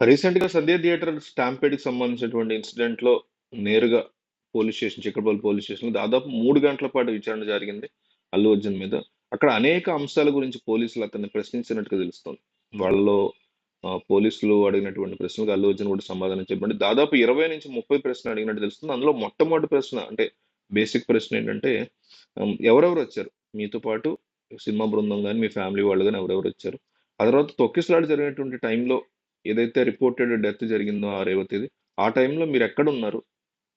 రీసెంట్‌గా 'సంధ్య థియేటర్' స్టాంపేడ్‌కి సంబంధించినటువంటి ఇన్సిడెంట్‌లో నేరుగా పోలీస్ స్టేషన్ చిక్కడపల్లి పోలీస్ స్టేషన్‌లో దాదాపు 3 గంటల పాటు విచారణ జరిగింది అల్లు అర్జున్ మీద. అక్కడ అనేక అంశాల గురించి పోలీసులు అతన్ని ప్రశ్నించినట్టుగా తెలుస్తోంది. వాళ్ళలో పోలీసులు అడిగినటువంటి ప్రశ్నలకు అల్లు అర్జున్ కూడా సమాధానం చెప్పండి. దాదాపు 20-30 ప్రశ్నలు అడిగినట్టు తెలుస్తుంది. అందులో మొట్టమొదటి ప్రశ్న అంటే బేసిక్ ప్రశ్న ఏంటంటే ఎవరెవరొచ్చారు? మీతో పాటు సినిమా బృందం గాని, మీ ఫ్యామిలీ వాళ్ళు గాని ఎవరెవరొచ్చారు? ఆ తర్వాత తొక్కిసలాట జరిగినటువంటి టైంలో ఏదైతే రిపోర్టెడ్ డెత్ జరిగిందో ఆ రేవతిది, ఆ టైంలో మీరెక్కడున్నారు?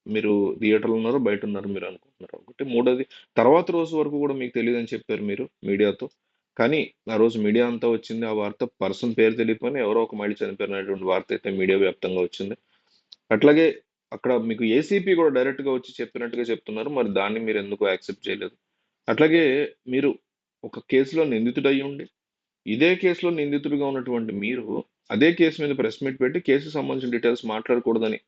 మీరు థియేటర్‌లో ఉన్నారో, బయటున్నారో మీరనుకుంటున్నారా? ఒకటి. మూడోది తర్వాత రోజు వరకు గూడా మీకు తెలీదని చెప్పారు మీరు మీడియాతో. కానీ ఆ రోజు మీడియా అంతా వచ్చింది. ఆ వార్త పర్సన్ పేరు తెలియకపోయినా ఎవరో ఒక మహిళ చనిపోయినటువంటి వార్త అయితే మీడియా వ్యాప్తంగా వచ్చింది. అట్లాగే అక్కడ మీకు ఏసీపీ గూడా డైరెక్ట్‌గా వచ్చి చెప్పినట్టుగా చెప్తున్నారు. మరి దాన్ని మీరెందుకు యాక్సెప్ట్ చేయలేదు? అట్లాగే మీరు ఒక కేసులో నిందితుడయ్యుండి ఇదే కేసులో నిందితుడిగా ఉన్నటువంటి మీరు, అదే కేసు మీద ప్రెస్ మీట్ పెట్టి కేసుకి సంబంధించిన డీటెయిల్స్ మాట్లాడకూడదని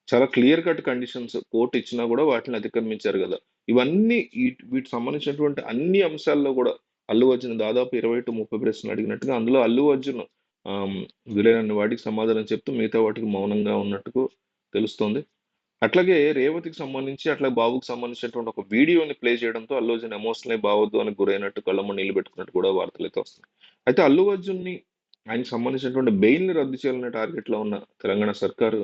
చాలా క్లియర్ కట్ కండిషన్స్ కోర్ట్ ఇచ్చినా గూడా వాటిని అతిక్రమించారు గదా! ఇవన్నీ వీటికి సంబంధించినటువంటి అన్ని అంశాల్లో గూడా అల్లు అర్జున్ దాదాపు 20-30 ప్రశ్నలు అడిగినట్టుగా అందులో అల్లు అర్జున్ వీలైనన్ని వాటికి సమాధానం చెప్తూ మిగతా వాటికి మౌనంగా ఉన్నట్టుగా తెలుస్తోంది. అట్లాగే రేవతికి సంబంధించి, అట్లా బాబుకి సంబంధించినటువంటి ఒక వీడియోని ప్లే చేయడంతో అల్లు అర్జున్ ఎమోషనల్ అయి భావోద్వేగానికి గురైనట్టు కళ్ళమ్మట నీళ్లు పెట్టుకున్నట్టు కూడా వార్తలైతే వస్తున్నాయి. అయితే అల్లు అర్జున్‌ని ఆయనకి సంబంధించినటువంటి బెయిల్‌ని రద్దు చేయాలనే టార్గెట్‌లో ఉన్న తెలంగాణ సర్కారు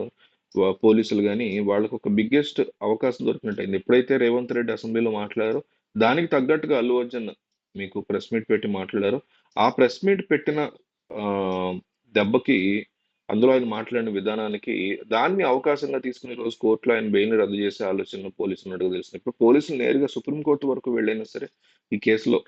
పోలీసులు గాని, వాళ్ళకొక బిగ్గెస్ట్ అవకాశం దొరికినట్టయింది. ఎప్పుడైతే రేవంత్ రెడ్డి అసెంబ్లీలో మాట్లాడారో, దానికి తగ్గట్టుగా అల్లు అర్జున్ మీకు ప్రెస్ మీట్ పెట్టి మాట్లాడారు. ఆ ప్రెస్ మీట్ పెట్టిన ఆహ్, దెబ్బకి అందులో ఆయన మాట్లాడిన విధానానికి దాన్ని అవకాశంగా తీసుకొని ఈరోజు కోర్టులో ఆయన బెయిల్‌ని రద్దు చేసే ఆలోచనలో పోలీసులున్నట్టుగా తెలుస్తుంది. ఇప్పుడు పోలీసులు నేరుగా సుప్రీం కోర్ట్ వరకు వెళ్ళైనా సరే, ఈ కేసులో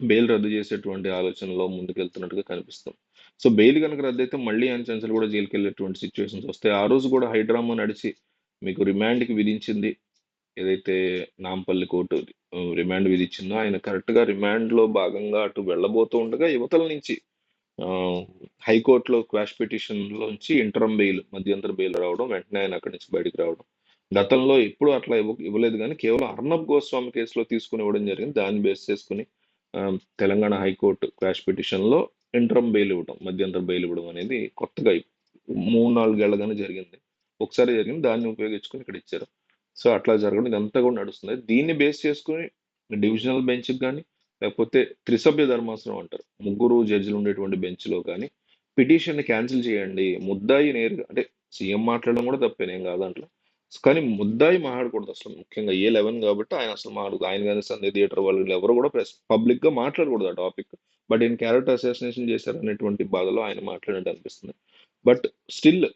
బెయిల్ రద్దు చేసేటువంటి ఆలోచనలో ముందుకెళ్తున్నట్టుగా కనిపిస్తుంది. సో, బెయిల్ గనుక రద్దయితే మళ్ళీ ఆయన చెంచల్ కూడా జైలుకెళ్ళేటువంటి సిట్యుయేషన్స్ వస్తాయి. ఆ రోజు కూడా హైడ్రామా నడిచి మీకు రిమాండ్‌కి విధించింది ఏదైతే నాంపల్లి కోర్టు రిమాండ్ విధించిందో ఆయన కరెక్ట్‌గా రిమాండ్‌లో భాగంగా అటు వెళ్ళబోతూ ఉండగా యువతల నుంచి ఆహ్, హైకోర్ట్‌లో క్వాష్ పిటిషన్‌లోంచి ఇంటరమ్ బెయిల్, మధ్యంతర బెయిల్ రావడం, వెంటనే ఆయన అక్కడి నుంచి బయటికి రావడం. గతంలో ఎప్పుడూ అట్లా ఇవ్వలేదు గానీ, కేవలం అర్నబ్ గోస్వామి కేసులో తీసుకొని ఇవ్వడం జరిగింది. దాన్ని బేస్ చేసుకొని తెలంగాణ హైకోర్టు క్వాష్ పిటిషన్‌లో ఇంటరమ్ బెయిల్ ఇవ్వడం, మధ్యంతర బెయిల్ ఇవ్వడం అనేది కొత్తగా 3, 4 ఏళ్లగానే జరిగింది. ఒకసారే జరిగింది. దాన్ని ఉపయోగించుకొని ఇక్కడ ఇచ్చారు. సో, అట్లా జరగడం ఇదంతా కూడా నడుస్తుంది. దీన్ని బేస్ చేసుకొని డివిజనల్ బెంచ్‌కి గాని, లేకపోతే త్రిసభ్య ధర్మాసనం అంటారు. ముగ్గురు జడ్జిలు ఉండేటువంటి బెంచ్‌లో గాని, పిటిషన్‌ని క్యాన్సిల్ చేయండి. ముద్దాయి నేరుగా అంటే సీఎం మాట్లాడడం కూడా తప్పే నేను కాదంట్లా. కానీ ముద్దాయి మాట్లాడకూడదు అసలు. ముఖ్యంగా ఏ11 కాబట్టి ఆయన అసలు మాట్లాడదు. ఆయన గాని, సంధ్య థియేటర్ వాళ్ళు వీళ్ళు ఎవరు కూడా పబ్లిక్‌గా మాట్లాడకూడదు ఆ టాపిక్. బట్ ఈయన క్యారెక్టర్ అసాసినేషన్ చేశారనేటువంటి బాధలో ఆయన మాట్లాడినట్టు అనిపిస్తుంది. బట్ స్టిల్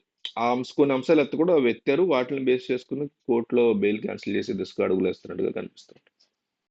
కొన్ని అంశాలు ఎత్తి కూడా అవి ఎత్తారు. వాటిని బేస్ చేసుకొని కోర్ట్‌లో బెయిల్ క్యాన్సిల్ చేసే దిశగా అడుగులేస్తున్నట్టుగా కనిపిస్తుంది.